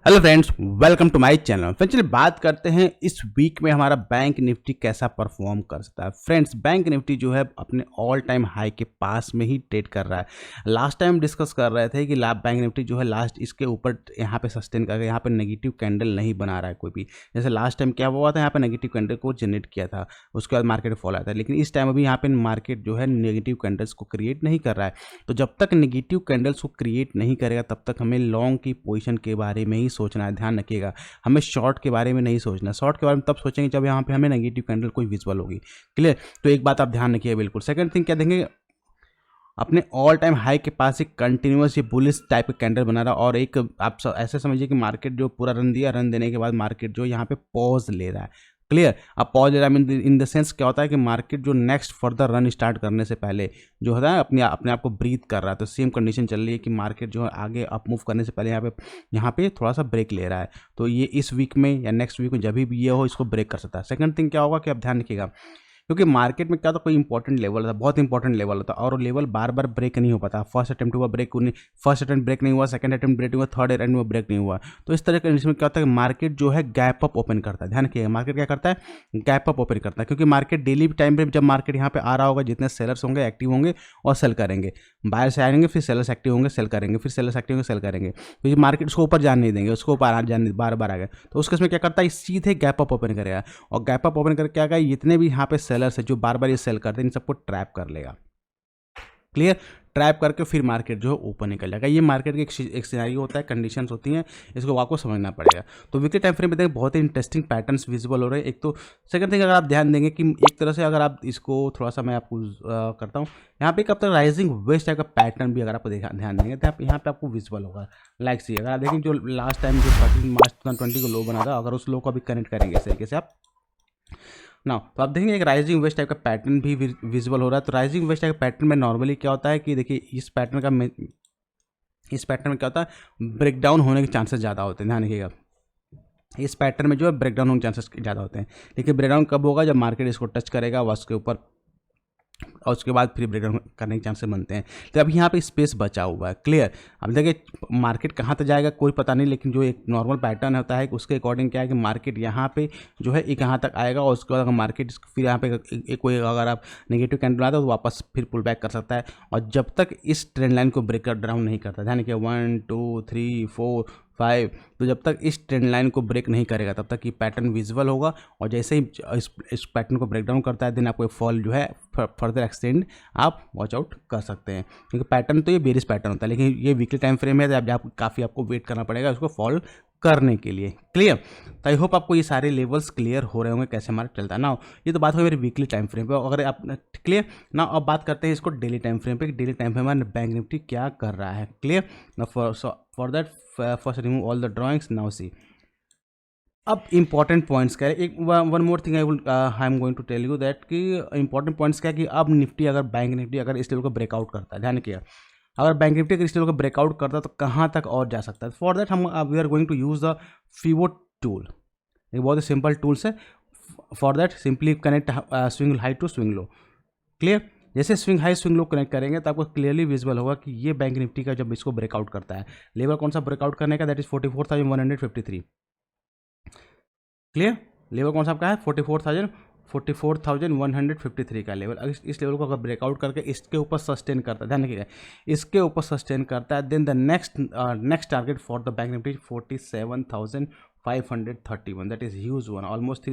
Hello friends, welcome to my channel. Friends, चलिए बात करते हैं इस वीक में हमारा बैंक निफ्टी कैसा परफॉर्म कर सकता है। फ्रेंड्स, बैंक निफ्टी जो है अपने ऑल टाइम हाई के पास में ही ट्रेड कर रहा है। लास्ट टाइम डिस्कस कर रहे थे कि बैंक निफ्टी जो है लास्ट इसके ऊपर यहाँ पे सस्टेन करके यहाँ पे नेगेटिव कैंडल नहीं बना रहा है कोई भी। जैसे लास्ट टाइम क्या हुआ था, यहाँ पे नेगेटिव कैंडल को जनरेट किया था, उसके बाद मार्केट फॉल आया था। लेकिन इस टाइम अभी यहाँ पे मार्केट जो है नेगेटिव कैंडल्स को क्रिएट नहीं कर रहा है। तो जब तक नेगेटिव कैंडल्स को क्रिएट नहीं करेगा तब तक हमें लॉन्ग की पोजीशन के बारे में ही सोचना है। ध्यान रखिएगा, हमें शॉर्ट के बारे में नहीं सोचना। शॉर्ट के बारे में तब सोचेंगे जब यहाँ पे हमें नेगेटिव कैंडल कोई विजुअल होगी। क्लियर? तो एक बात आप ध्यान रखिए बिल्कुल। सेकंड थिंग क्या देखेंगे, अपने ऑल टाइम हाई के पास एक कंटिन्यूअस ये बुलिश टाइप का कैंडल बना रहा, और एक आप ऐसे समझिए कि मार्केट जो पूरा रन दिया, रन देने के बाद मार्केट जो यहाँ पे पॉज ले रहा है। क्लियर? अब पॉज ले रहा है इन द सेंस क्या होता है कि मार्केट जो नेक्स्ट फर्दर रन स्टार्ट करने से पहले जो होता है अपने आप को ब्रीथ कर रहा है। तो सेम कंडीशन चल रही है कि मार्केट जो है आगे अप मूव करने से पहले यहाँ पे थोड़ा सा ब्रेक ले रहा है। तो ये इस वीक में या नेक्स्ट वीक में जब भी ये हो, इसको ब्रेक कर सकता है। सेकंड थिंग क्या होगा कि आप ध्यान रखिएगा, क्योंकि मार्केट में क्या था, कोई इंपॉर्टेंट लेवल था, बहुत इंपॉर्टेंट लेवल होता है, और वो लेवल बार बार ब्रेक नहीं हो पाता। फर्स्ट अटेम्प्ट हुआ ब्रेक नहीं, फर्स्ट अटेम्प्ट ब्रेक नहीं हुआ, सेकंड अटेम्प्ट ब्रेक नहीं हुआ, थर्ड अटेम्प्ट में ब्रेक नहीं हुआ। तो इस तरह के कंडीशन में क्या होता है कि मार्केट जो है गैप अप ओपन करता है। ध्यान रखिएगा, मार्केट क्या करता है, गैप अप ओपन करता है। क्योंकि मार्केट डेली टाइम पे जब मार्केट यहाँ पे आ रहा होगा, जितने सेलर्स होंगे एक्टिव होंगे और सेल करेंगे, बायर्स आएंगे, फिर सेलर्स एक्टिव होंगे, सेल करेंगे, फिर सेलर्स एक्टिव होंगे, सेल करेंगे। तो ये मार्केट उसको ऊपर जाने नहीं देंगे, उसको ऊपर जाने बार बार आ गए। तो उसके में क्या करता है, सीधे गैप अप ओपन करेगा, और गैप अप ओपन करके क्या आएगा, इतने भी यहाँ पे सेलर्स है जो बार बार सेल करते हैं, इन सबको ट्रैप कर लेगा। क्लियर? ट्रैप करके फिर मार्केट जो है ऊपर निकल जाएगा। ये मार्केट की एक सिनेरियो होता है, कंडीशंस होती हैं, इसको आपको समझना पड़ेगा। तो वीकली टाइम फ्रेम में देखें बहुत ही इंटरेस्टिंग पैटर्न्स विजिबल हो रहे हैं। एक तो सेकंड थिंग, अगर आप ध्यान देंगे कि एक तरह से अगर आप इसको थोड़ा सा मैं आपको करता हूँ, यहाँ पे कब तक राइजिंग वेस्ट टाइप का पैटर्न भी अगर आप ध्यान देंगे तो आप यहाँ पे आपको विजिबल होगा। लाइक सी अगर आप देखें जो लास्ट टाइम जो 13 मार्च 2020 को लो बना था, अगर उस लो को अभी कनेक्ट करेंगे इस तरीके से आप ना, तो आप देखेंगे एक राइजिंग वेस्ट टाइप का पैटर्न भी विजिबल हो रहा है। तो राइजिंग वेस्ट टाइप का पैटर्न में नॉर्मली क्या होता है कि देखिए इस पैटर्न में क्या होता है, ब्रेकडाउन होने के चांसेस ज़्यादा होते हैं। ध्यान रखिएगा, इस पैटर्न में जो है ब्रेकडाउन होने के चांसेस ज़्यादा होते हैं। लेकिन ब्रेकडाउन कब होगा, जब मार्केट इसको टच करेगा और उसके ऊपर, और उसके बाद फिर ब्रेकडाउन करने के चांसेस बनते हैं। तो अभी यहाँ पे स्पेस बचा हुआ है। क्लियर? अब देखिए मार्केट कहाँ तक जाएगा कोई पता नहीं, लेकिन जो एक नॉर्मल पैटर्न होता है उसके अकॉर्डिंग क्या है कि मार्केट यहाँ पे जो है एक यहाँ तक आएगा, और उसके बाद अगर मार्केट फिर यहाँ पे कोई अगर आप नेगेटिव कैंडल आता है तो वापस फिर पुल बैक कर सकता है। और जब तक इस ट्रेंड लाइन को ब्रेक डाउन नहीं करता, ध्यान रखिए 1 2 3 4 5, तो जब तक इस ट्रेंड लाइन को ब्रेक नहीं करेगा तब तक ये पैटर्न विजुअल होगा। और जैसे ही इस पैटर्न को ब्रेक डाउन करता है देन आपको फॉल जो है फर्दर एक्सटेंड आप वॉच आउट कर सकते हैं। क्योंकि पैटर्न तो ये बेरिश पैटर्न होता है, लेकिन ये वीकली टाइम फ्रेम है तो आप काफ़ी आपको वेट करना पड़ेगा उसको फॉल करने के लिए। क्लियर? तो आई होप आपको ये सारे लेवल्स क्लियर हो रहे होंगे कैसे मार्केट चलता है ना। ये तो बात हो मेरी वीकली टाइम फ्रेम पे। अगर आप क्लियर ना, अब बात करते हैं इसको डेली टाइम फ्रेम पे। डेली टाइम फ्रेम में बैंक निफ्टी क्या कर रहा है। क्लियर ना? For that first remove all the drawings, now see. अब इंपॉर्टेंट पॉइंट्स क्या है, एक one more thing I am going to tell you that कि इंपॉर्टेंट पॉइंट्स क्या है कि अब निफ्टी अगर बैंक निफ्टी अगर इस लेवल को ब्रेकआउट करता है, ध्यान रखिएगा, अगर बैंक निफ्टी अगर इस लेवल को ब्रेकआउट करता है तो कहाँ तक और जा सकता है। फॉर दैट हम we are going to use the Fibo tool. एक बहुत ही सिंपल टूल्स है। For that simply connect swing high to swing low. Clear? जैसे swing high swing low connect करेंगे तो आपको क्लियरली विजिबल होगा कि ये बैंक निफ्टी का जब इसको ब्रेकआउट करता है, लेवल कौन सा ब्रेकआउट करने का, दैट इज 44,153। क्लियर? लेवल कौन सा आपका है, 44,153 का लेवल। अगर इस लेवल को अगर ब्रेकआउट करके इसके ऊपर सस्टेन करता है, ध्यान रखिएगा, इसके ऊपर सस्टेन करता है, then the next target for the bank Nifty 47,531, that is huge one, almost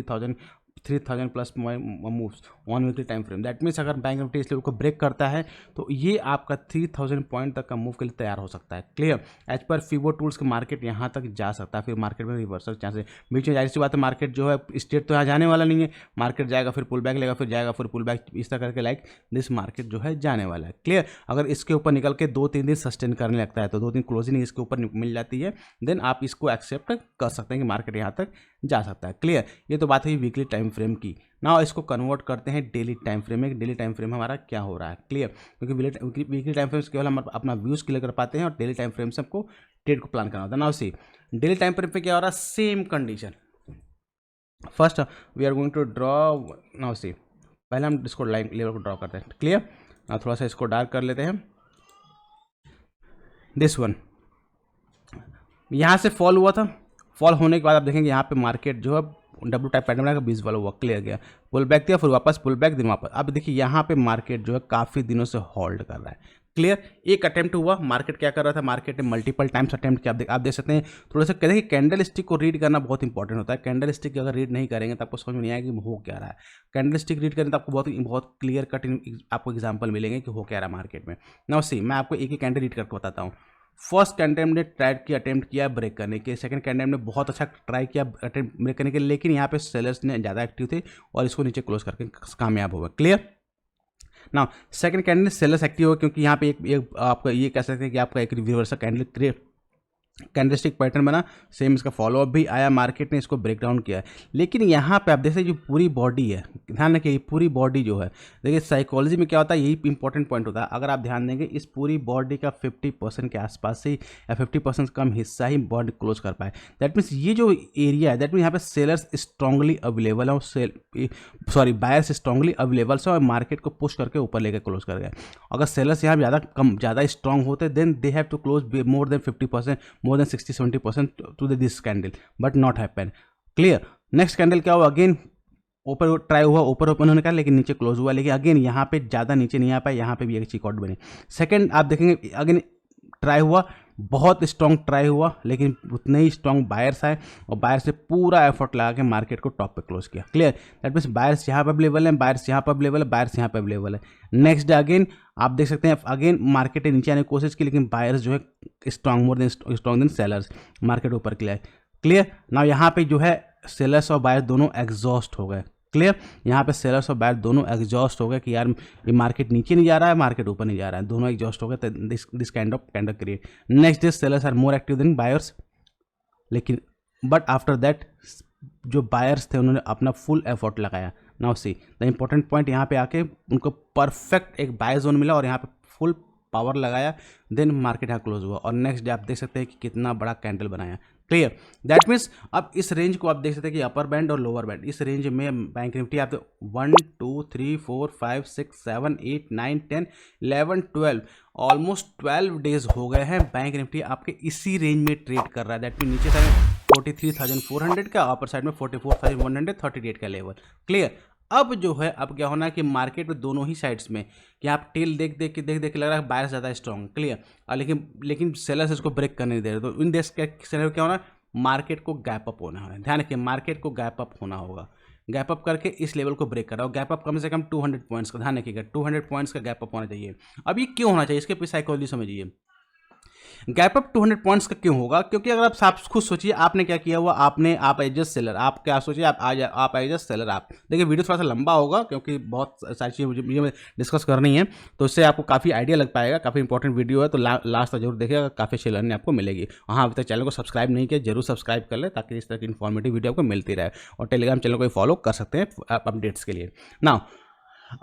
3,000 plus moves on weekly time frame. That means अगर बैंक निफ्टी इस लेवल को ब्रेक करता है तो ये आपका 3,000 पॉइंट तक का मूव के लिए तैयार हो सकता है। क्लियर? एज पर फीवो टूल्स के मार्केट यहाँ तक जा सकता है, फिर मार्केट में रिवर्सल चांसेस बीच में, जाहिर सी बात है मार्केट जो है स्टेट तो यहाँ जाने वाला नहीं है, मार्केट जाएगा फिर पुल बैक लेगा, फिर जाएगा फिर पुल बैक, इस तरह करके लाइक दिस मार्केट जो है जाने वाला है। क्लियर? अगर इसके ऊपर निकल के 2-3 दिन सस्टेन करने लगता है तो 2 दिन क्लोजिंग इसके ऊपर मिल जाती है, देन आप इसको एक्सेप्ट कर सकते हैं कि मार्केट यहाँ तक जा सकता है। क्लियर? ये तो बात हुई वीकली टाइम फ्रेम की। ना इसको कन्वर्ट करते हैं डेली टाइम फ्रेम में। डेली टाइम फ्रेम हमारा क्या हो रहा है। क्लियर? क्योंकि वीकली टाइम फ्रेम केवल हम अपना व्यूज क्लियर कर पाते हैं, और डेली टाइम फ्रेम से हमको ट्रेड को प्लान करना होता है। Now see daily time frame पे क्या हो रहा है, same condition. First we are going to draw, now see पहले हम इसको लाइन लेवल को ड्रॉ करते हैं। क्लियर? ना थोड़ा सा इसको डार्क कर लेते हैं। दिस वन यहाँ से फॉल हुआ था, फॉल होने के बाद आप देखेंगे यहाँ पे मार्केट जो है डब्ल्यू टाइप पैटर्न बनाएगा, 20 वाला हुआ, क्लियर गया, पुल बैक दिया, फिर वापस पुल बैक, दिन वापस। अब देखिए यहाँ पे मार्केट जो है काफ़ी दिनों से होल्ड कर रहा है, क्लियर। एक अटेम्प्ट हुआ, मार्केट क्या कर रहा था, मार्केट ने मल्टीपल टाइम्स अटेम्प्ट किया। आप देख सकते हैं, थोड़ा सा कहते हैं कि कैंडल स्टिक को रीड करना बहुत इंपॉर्टेंट होता है। कैंडल स्टिक अगर रीड नहीं करेंगे तो आपको समझ में नहीं आएगा कि हो क्या रहा है। कैंडल स्टिक रीड करें तो आपको बहुत क्लियर कट आपको एग्जाम्पल मिलेंगे कि हो क्या रहा है मार्केट में। नाउ सी, मैं आपको एक ही कैंडल रीड करके बताता हूँ। फर्स्ट कैंडल ने अटेम्प्ट किया ब्रेक करने के, सेकंड कैंडल ने बहुत अच्छा ट्राई किया अटेम्प्ट ब्रेक करने के, लेकिन यहाँ पे सेलर्स ने ज़्यादा एक्टिव थे और इसको नीचे क्लोज करके कामयाब हुआ, क्लियर। ना सेकंड कैंडल सेलर्स एक्टिव हो, क्योंकि यहाँ पे एक आपका ये कह सकते हैं कि आपका एक रिवर्सल कैंडलस्टिक पैटर्न बना, सेम इसका फॉलोअप भी आया, मार्केट ने इसको ब्रेक डाउन किया है। लेकिन यहाँ पे आप देखते हैं जो पूरी बॉडी है, ध्यान रखिए पूरी बॉडी जो है, देखिए साइकोलॉजी में क्या होता है, यही इंपॉर्टेंट पॉइंट होता है। अगर आप ध्यान देंगे इस पूरी बॉडी का 50% के आसपास से या 50% कम हिस्सा ही बॉडी क्लोज कर पाए, दैट मीन्स ये जो एरिया है, दैट मीन यहाँ पे सेलर्स स्ट्रांगली अवेलेबल है और बायर्स स्ट्रांगली अवेलेबल है और मार्केट को पुश करके ऊपर लेकर क्लोज कर गए। अगर सेलर्स यहाँ ज़्यादा स्ट्रांग होते then they have to close more than 50%, more than 60-70% to this candle, but not happen, clear। Next candle क्या हुआ, अगेन ऊपर ट्राई हुआ, ऊपर ओपन होने का, लेकिन नीचे क्लोज हुआ, लेकिन अगेन यहाँ पे ज़्यादा नीचे नहीं आ पाए, यहाँ पे भी एक चेकआउट बनी। सेकंड आप देखेंगे अगेन ट्राई हुआ, बहुत स्ट्रॉन्ग ट्राई हुआ, लेकिन उतने ही स्ट्रॉन्ग बायर्स आए और बायर्स ने पूरा एफर्ट लगा के मार्केट को टॉप पे क्लोज किया, क्लियर। दैट मीन्स बायर्स यहाँ पे अवेलेबल है, बायर्स यहाँ पे अवेलेबल है, बायर्स यहाँ पे अवेलेबल है। नेक्स्ट डे अगेन आप देख सकते हैं अगेन मार्केट ने नीचे आने की कोशिश की, लेकिन बायर्स जो है strong more than strong than sellers, market ऊपर क्लियर। ना यहाँ पे जो है सेलर्स और बायर्स दोनों एग्जॉस्ट हो गए, क्लियर। यहाँ पे सेलर्स और बायर्स दोनों एग्जॉस्ट हो गए कि यार ये मार्केट नीचे नहीं जा रहा है, मार्केट ऊपर नहीं जा रहा है, दोनों एग्जॉस्ट हो गए, this kind of create. Next day sellers are more active than buyers, लेकिन बट आफ्टर दैट जो बायर्स थे उन्होंने अपना फुल एफर्ट लगाया। Now see the important point, यहाँ पे आके उनको परफेक्ट एक बाय जोन मिला और यहाँ पे फुल पावर लगाया, देन मार्केट यहाँ क्लोज हुआ और नेक्स्ट डे आप देख सकते हैं कि कितना बड़ा कैंडल बनाया, क्लियर। दैट मीन्स अब इस रेंज को आप देख सकते हैं कि अपर बैंड और लोअर बैंड, इस रेंज में बैंक निफ्टी आप 1 2 3 4 5 6 7 8 9 10 11 12 ऑलमोस्ट 12 डेज हो गए हैं बैंक निफ्टी आपके इसी रेंज में ट्रेड कर रहा है। दैट मीन नीचे साइड 43,400 का, अपर साइड में 44,138 का लेवल, क्लियर। अब जो है अब क्या होना है कि मार्केट में दोनों ही साइड्स में कि आप टेल देख देख के लग रहा है बायर्स ज़्यादा स्ट्रॉन्ग, क्लियर, लेकिन सेलर्स इसको ब्रेक करने नहीं दे रहे। तो इन देश के सिनेरियो क्या होना है, मार्केट को गैप अप होना है, ध्यान रखिए मार्केट को गैप अप होना होगा, गैप अप करके इस लेवल को ब्रेक कर रहा हो, गैप अप कम से कम 200 पॉइंट्स का, ध्यान रखिएगा 200 पॉइंट्स का गैप अप होना चाहिए। अब ये क्यों होना चाहिए, इसके पीछे साइकोलॉजी समझिए। गैप अप 200 पॉइंट्स का क्यों होगा, क्योंकि अगर आप खुद सोचिए आपने क्या किया हुआ, आप एज जस्ट सेलर, आप क्या सोचिए आप एज जस्ट सेलर, आप देखिए वीडियो थोड़ा सा लंबा होगा क्योंकि बहुत सारी चीज़ें मुझे डिस्कस करनी है, तो इससे आपको काफ़ी आइडिया लग पाएगा, काफ़ी इंपॉर्टेंट वीडियो है, तो लास्ट तक जरूर देखिएगा, काफ़ी अच्छी लर्निंग आपको मिलेगी। हाँ अभी तक चैनल को सब्सक्राइब नहीं किया जरूर सब्सक्राइब कर ले ताकि इस तरह की इन्फॉर्मेटिव वीडियो आपको मिलती रहे, और टेलीग्राम चैनल को फॉलो कर सकते हैं अपडेट्स के लिए। नाउ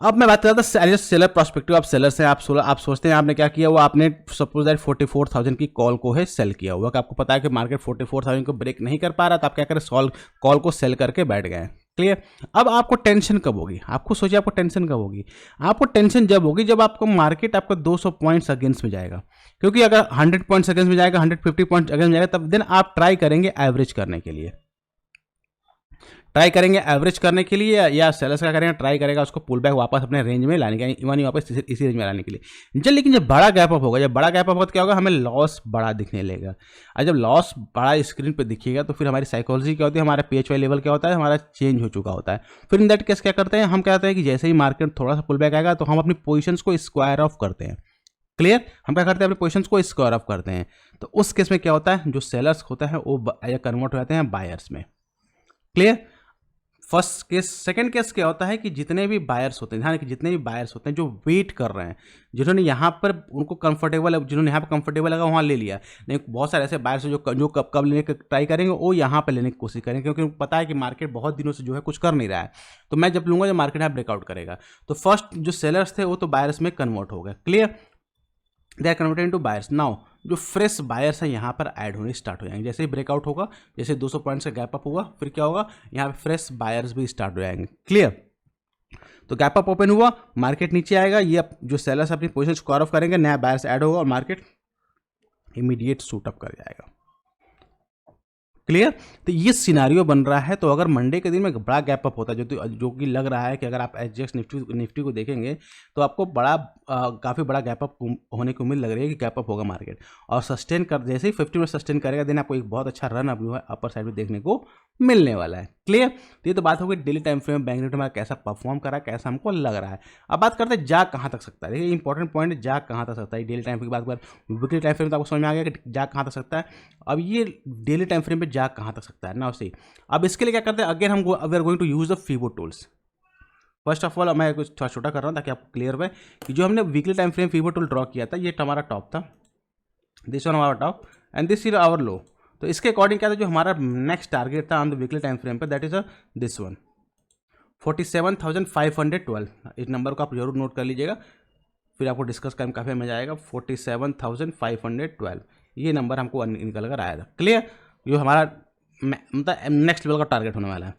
अब मैं बात कर रहा था सेलर प्रोस्पेक्टिव, आप सेलर से आप सोचते हैं आपने क्या किया हुआ, आपने सपोज दैट 44,000 की कॉल को है सेल किया हुआ, कि आपको पता है कि मार्केट 44,000 को ब्रेक नहीं कर पा रहा, तो आप क्या करें कॉल को सेल करके बैठ गए, क्लियर। अब आपको टेंशन कब होगी, आपको सोचिए आपको टेंशन कब होगी, आपको टेंशन जब होगी जब आपको मार्केट आपको 200 पॉइंट्स अगेंस्ट में जाएगा, क्योंकि अगर 100 पॉइंट्स अगेंस्ट में जाएगा, 150 पॉइंट्स अगेंस्ट में जाएगा, तब देन आप ट्राई करेंगे एवरेज करने के लिए, ट्राई करेंगे एवरेज करने के लिए, या सेलर्स क्या करेंगे ट्राई करेगा उसको पुल बैक वापस अपने रेंज में लाने के, इवन वापस इसी रेंज में लाने के लिए। लेकिन जब बड़ा गैप अप होगा, जब बड़ा गैप अप होगा तो क्या होगा, हमें लॉस बड़ा दिखने लगेगा, और जब लॉस बड़ा स्क्रीन पे दिखेगा तो फिर हमारी साइकोलॉजी क्या होती है, हमारा PHY लेवल क्या होता है, हमारा चेंज हो चुका होता है। फिर इन दैट केस क्या करते हैं, हम कहते हैं कि जैसे ही मार्केट थोड़ा सा पुल बैक आएगा तो हम अपनी पोजिशंस को स्क्वायर ऑफ करते हैं, क्लियर। हम क्या करते हैं अपने पोजीशंस को स्क्वायर ऑफ करते हैं, तो उस केस में क्या होता है, जो सेलर्स होता है वो कन्वर्ट हो जाते हैं बायर्स में, clear. First case. Second case क्या होता है कि जितने भी बायर्स होते हैं, ध्यान रखिए जितने भी बायर्स होते हैं जो वेट कर रहे हैं, जिन्होंने यहाँ पर उनको कंफर्टेबल है, जिन्होंने यहाँ पर कंफर्टेबल लगा वहाँ ले लिया, नहीं बहुत सारे ऐसे बायर्स हैं जो कब लेने का ट्राई करेंगे, वो यहाँ पर लेने की कोशिश करेंगे, क्योंकि उनको पता है कि मार्केट बहुत दिनों से जो है कुछ कर नहीं रहा है, तो मैं जब लूँगा जब मार्केट यहाँ ब्रेकआउट करेगा। तो फर्स्ट जो सेलर्स थे वो तो बायर्स में कन्वर्ट हो गए, clear, they are converted into buyers. Now जो फ्रेश बायर्स हैं यहाँ पर ऐड होने स्टार्ट हो जाएंगे, जैसे ही ब्रेकआउट होगा, जैसे 200 पॉइंट्स का गैप अप होगा, फिर क्या होगा, यहाँ पे फ्रेश बायर्स भी स्टार्ट हो जाएंगे, क्लियर। तो गैप अप ओपन हुआ, मार्केट नीचे आएगा, ये जो सेलर्स अपनी पोजीशन स्क्वायर ऑफ करेंगे, नया बायर्स ऐड होगा और मार्केट इमीडिएट शूट अप कर जाएगा, क्लियर। तो ये सिनारियो बन रहा है। तो अगर मंडे के दिन में बड़ा गैप अप होता है जो कि लग रहा है कि अगर आप एसजीएक्स निफ्टी को देखेंगे तो आपको काफ़ी बड़ा गैप अप होने की उम्मीद लग रही है कि गैप अप होगा मार्केट और सस्टेन कर जैसे ही 50 में सस्टेन करेगा देन आपको एक बहुत अच्छा रन अप जो है अपर साइड में देखने को मिलने वाला है। क्लियर। तो ये तो बात होगी डेली टाइम फ्रेम में बैंक निफ्टी हमारा कैसा परफॉर्म कर रहा है, कैसा हमको लग रहा है। अब बात करते हैं जा कहाँ तक सकता है। देखिए इंपॉर्टेंट पॉइंट है, जा कहाँ तक सकता है। डेली टाइम फ्रेम की बात कर, वीकली टाइम फ्रेम तो आपको समझ में आ गया कि जा कहाँ तक सकता है। अब ये डेली टाइम फ्रेम पे जा कहाँ तक सकता है ना उसे। अब इसके लिए क्या करते हैं, अगेन हम we are going to use the fibo tools. First of all मैं कुछ थोड़ा छोटा कर रहा हूँ ताकि आपको क्लियर हो कि जो हमने weekly time frame Fibo tool draw किया था, ये हमारा टॉप था, दिस वन हमारा top and this is our low. तो इसके अकॉर्डिंग क्या था, जो हमारा नेक्स्ट टारगेट था on the weekly time frame पे, दैट इज दिस वन 47,512। इस नंबर को आप जरूर नोट कर लीजिएगा, फिर आपको डिस्कस करने में काफ़ी मजा आएगा। 47,512 ये नंबर हमको निकल कर आया था। क्लियर। जो हमारा मतलब नेक्स्ट लेवल का टारगेट होने वाला है।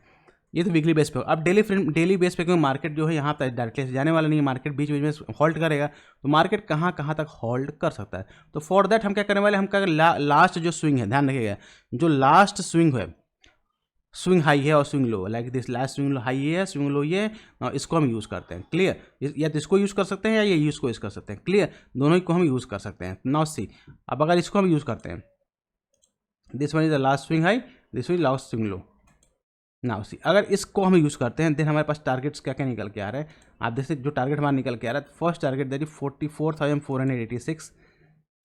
ये तो वीकली बेस पे हो। अब डेली बेस पे क्योंकि मार्केट जो है यहाँ तक डायरेक्टली जाने वाला नहीं है, मार्केट बीच बीच में होल्ड करेगा। तो मार्केट कहाँ कहाँ तक होल्ड कर सकता है। तो फॉर दैट हम क्या करने वाले, हम क्या लास्ट जो स्विंग है, ध्यान रखिएगा, जो लास्ट स्विंग है, स्विंग हाई है और swing low, like this last swing high है, स्विंग लो ये, इसको हम यूज़ करते हैं। क्लियर। या तो इसको यूज़ कर सकते हैं या ये यूज़ को यूज़ कर सकते हैं। क्लियर। दोनों ही को हम यूज़ कर सकते हैं। नाउ सी, अब अगर इसको हम यूज़ करते हैं, this one is the last swing high, this one is last swing low. Now see, अगर इसको हम यूज़ करते हैं देन हमारे पास टारगेट्स क्या क्या निकल के आ रहे हैं। आप देखते जो टारगेट हमारा निकल के आ रहा है, first target that is 44,486,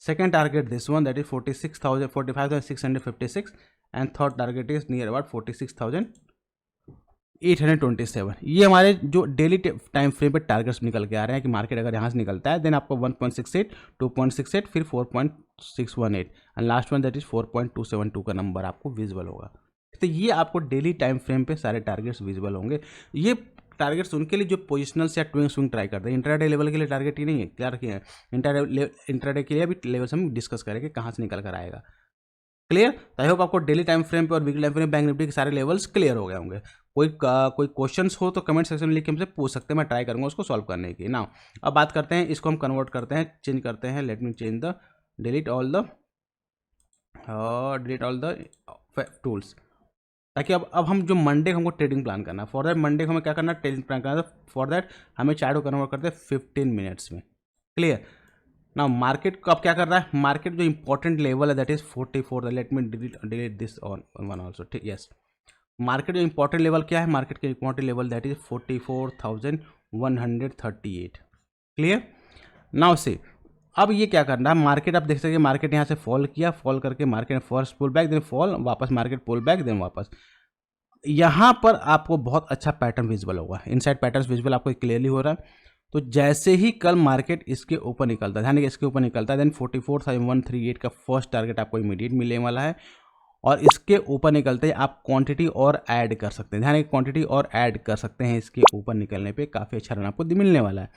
second target this one that is 45,656 and third target is near about 46,827। ये हमारे जो डेली टाइम फ्रेम पे टारगेट्स निकल के आ रहे हैं कि मार्केट अगर यहाँ से निकलता है देन आपको 1.68, 2.68, फिर 4.618 and last one that is 4.272 का नंबर आपको विजिबल होगा। तो ये आपको डेली टाइम फ्रेम पे सारे टारगेट्स विजिबल होंगे। ये टारगेट्स उनके लिए जो पोजिशनल्स या ट्विंग स्विंग ट्राई करते हैं, इंट्राडे लेवल के लिए टारगेट ही नहीं है। क्या रखिए हैं, इंट्राडे के लिए भी लेवल्स हम डिस्कस करेंगे कहाँ से निकल कर आएगा। क्लियर। तो आई होप आपको डेली टाइम फ्रेम पे और weekly time frame bank Nifty के सारे लेवल्स क्लियर हो गए होंगे। कोई क्वेश्चंस हो तो कमेंट सेक्शन में लिख के हमसे पूछ सकते हैं, मैं ट्राई करूंगा उसको सॉल्व करने की ना। अब बात करते हैं, इसको हम कन्वर्ट करते हैं, चेंज करते हैं। Let me change the delete all the tools, ताकि अब हम जो मंडे हमको ट्रेडिंग प्लान करना है, फॉर दैट मंडे को हमें क्या करना है, ट्रेडिंग प्लान करना है। फॉर दैट हमें चार्ट को कन्वर्ट करते हैं 15 मिनट्स में। क्लियर ना। मार्केट को अब क्या कर रहा है, मार्केट जो इंपॉर्टेंट लेवल है that is 44। Let me delete this on one also. ठीक, यस। मार्केट जो इंपॉर्टेंट लेवल क्या है, मार्केट के important level that is 44,138। Clear. Now से अब ये क्या करना है, मार्केट आप देख सकते हैं मार्केट यहाँ से फॉल किया, फॉल करके market first pull back then fall, वापस मार्केट पुल बैक देन वापस। यहाँ पर आपको बहुत अच्छा पैटर्न विजिबल होगा, इनसाइड पैटर्न विजिबल आपको क्लियरली हो रहा है। तो जैसे ही कल मार्केट इसके ऊपर निकलता है, ध्यान इसके ऊपर निकलता है, देन 44,138 का फर्स्ट टारगेट आपको इमीडिएट मिलने वाला है। और इसके ऊपर निकलते ही आप क्वांटिटी और ऐड कर सकते हैं। ध्यान क्वांटिटी और ऐड कर सकते हैं, इसके ऊपर निकलने पे काफ़ी अच्छा रन आपको मिलने वाला है।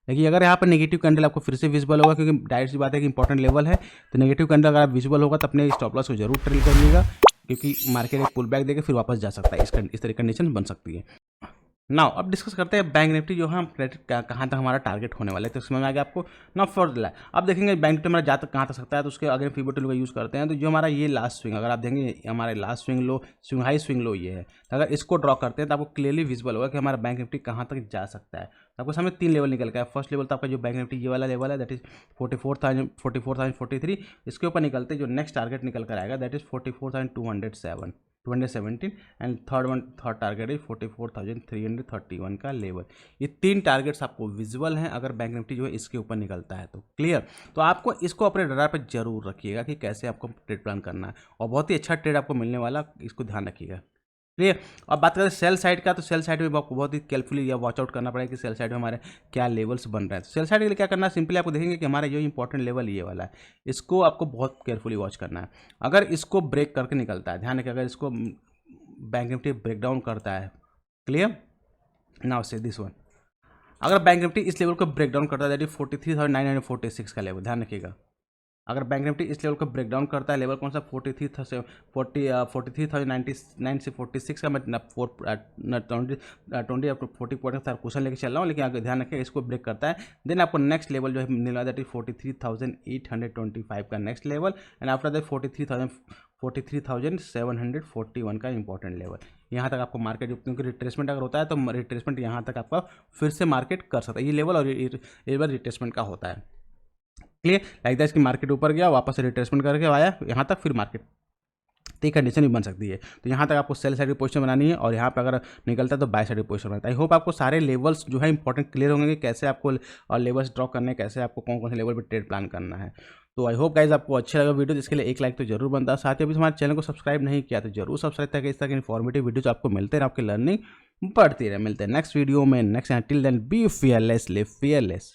देखिए अगर यहाँ पर नेगेटिव कैंडल आपको फिर से विजिबल होगा, क्योंकि डायरेक्ट सी बात है कि इंपॉर्टेंट लेवल है, तो नेगेटिव कैंडल अगर आप विजिबल होगा तो अपने स्टॉप लॉस को जरूर ट्रेल करिएगा, क्योंकि मार्केट एक पुल बैक देकर फिर वापस जा सकता है। इस तरह कंडीशन बन सकती है। नाउ अब डिस्कस करते हैं बैंक निफ्टी जो है क्रेडिट कहाँ तक हमारा टारगेट होने वाला है, तो समझ में आ गया आपको। नाउ फॉर अब देखेंगे बैंक निफ्टी हमारा जहाँ तक कहाँ तक सकता है, तो उसके अगर फीबो टूल का यूज़ करते हैं तो जो हमारा ये लास्ट स्विंग, अगर आप देखेंगे हमारे last swing low, swing high swing लो ये है, तो अगर इसको ड्रॉ करते हैं तो आपको क्लियरली विजिबल होगा कि हमारा बैंक निफ्टी कहाँ तक जा सकता है। तो आपको सामने 3 लेवल निकल गया है। फर्स्ट लेवल तो आपका जो बैंक निफ्टी ये वाला लेवल है दैट इज 44,043। इसके ऊपर निकलते जो नेक्स्ट टारगेट निकल कर आएगा that is 44,217 and third target is 44,331 का लेवल। ये 3 टारगेट्स आपको विजुअल हैं अगर बैंक निफ्टी जो है इसके ऊपर निकलता है तो। क्लियर। तो आपको इसको अपने रडार पर जरूर रखिएगा कि कैसे आपको ट्रेड प्लान करना है, और बहुत ही अच्छा ट्रेड आपको मिलने वाला, इसको ध्यान रखिएगा। क्लियर। अब बात करें सेल साइड का, तो सेल साइड में आपको बहुत ही केयरफुली या वॉच आउट करना पड़ेगा कि सेल साइड में हमारे क्या लेवल्स बन रहे हैं। तो सेल साइड के लिए क्या करना है, सिंपली आपको देखेंगे कि हमारा जो इंपॉर्टेंट लेवल ये वाला है, इसको आपको बहुत केयरफुली वॉच करना है। अगर इसको ब्रेक करके निकलता है, ध्यान रखिए अगर इसको बैंक निफ्टी ब्रेकडाउन करता है, क्लियर, नाउ से दिस वन, अगर बैंक निफ्टी इस लेवल को ब्रेकडाउन करता है दैट इज 43,946 का लेवल, ध्यान रखिएगा। अगर बैंक निफ्टी इस लेवल को ब्रेक डाउन करता है, लेवल कौन सा 43,099 से 46 का, मैं 20 अप टू 40 पॉइंट का क्वेश्चन लेके चल रहा हूँ, लेकिन अगर ध्यान रखें इसको ब्रेक करता है देन आपको नेक्स्ट लेवल जो है मिलने वाला है 43,825 का next level, and after that 43,741 का इंपॉर्टेंट लेवल। यहाँ तक आपको मार्केट, क्योंकि रिट्रेसमेंट अगर होता है तो रिट्रेसमेंट यहाँ तक आपका फिर से मार्केट कर सकता है, ये लेवल और ये बार रिट्रेसमेंट का होता है। क्लियर, लाइक दैट कि मार्केट ऊपर गया, वापस से रिट्रेसमेंट करके आया यहाँ तक, फिर मार्केट तो कंडीशन भी बन सकती है। तो यहाँ तक आपको सेल साइड की पोजीशन बनानी है, और यहाँ पे अगर निकलता है तो बाय साइड की पोजीशन बनाता है। आई होप आपको सारे लेवल्स जो है इंपॉर्टेंट क्लियर होंगे, कैसे आपको और लेवल्स ड्रॉ करने हैं, कैसे आपको कौन कौन से लेवल पर ट्रेड प्लान करना है। तो आई होप गाइज आपको अच्छा लगा वीडियो, जिसके लिए एक लाइक तो जरूर बनता है। साथ ही अभी हमारे चैनल को सब्सक्राइब नहीं किया तो जरूर सब्सक्राइब, ताकि इस तरह की इन्फॉर्मेटिव वीडियो आपको मिलते रहे, आपकी लर्निंग बढ़ती रहे। मिलते हैं नेक्स्ट वीडियो में, next till then be fearless, live fearless.